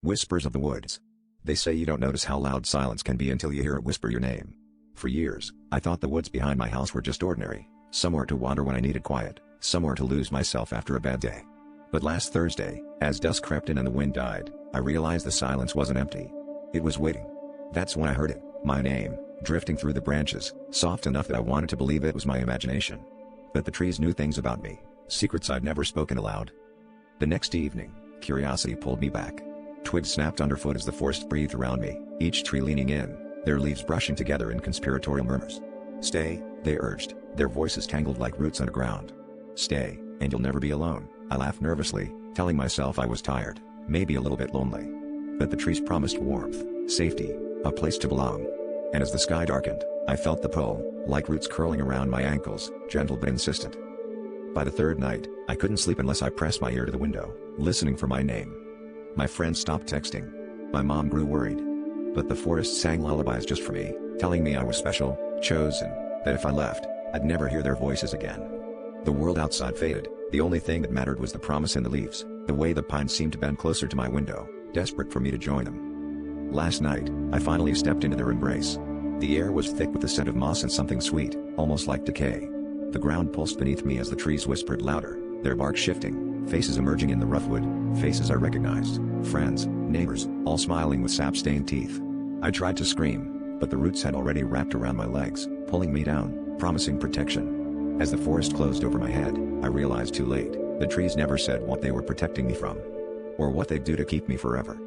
Whispers of the woods. They say you don't notice how loud silence can be until you hear it whisper your name. For years, I thought the woods behind my house were just ordinary, somewhere to wander when I needed quiet, somewhere to lose myself after a bad day. But last Thursday, as dusk crept in and the wind died, I realized the silence wasn't empty. It was waiting. That's when I heard it, my name, drifting through the branches, soft enough that I wanted to believe it was my imagination. But the trees knew things about me, secrets I'd never spoken aloud. The next evening, curiosity pulled me back. Twigs snapped underfoot as the forest breathed around me, each tree leaning in, their leaves brushing together in conspiratorial murmurs. "Stay," they urged, their voices tangled like roots underground. "Stay, and you'll never be alone," I laughed nervously, telling myself I was tired, maybe a little bit lonely. But the trees promised warmth, safety, a place to belong. And as the sky darkened, I felt the pull, like roots curling around my ankles, gentle but insistent. By the third night, I couldn't sleep unless I pressed my ear to the window, listening for my name. My friends stopped texting. My mom grew worried. But the forest sang lullabies just for me, telling me I was special, chosen, that if I left, I'd never hear their voices again. The world outside faded, the only thing that mattered was the promise in the leaves, the way the pines seemed to bend closer to my window, desperate for me to join them. Last night, I finally stepped into their embrace. The air was thick with the scent of moss and something sweet, almost like decay. The ground pulsed beneath me as the trees whispered louder, their bark shifting, faces emerging in the rough wood, faces I recognized, friends, neighbors, all smiling with sap-stained teeth. I tried to scream, but the roots had already wrapped around my legs, pulling me down, promising protection. As the forest closed over my head, I realized too late, the trees never said what they were protecting me from, or what they'd do to keep me forever.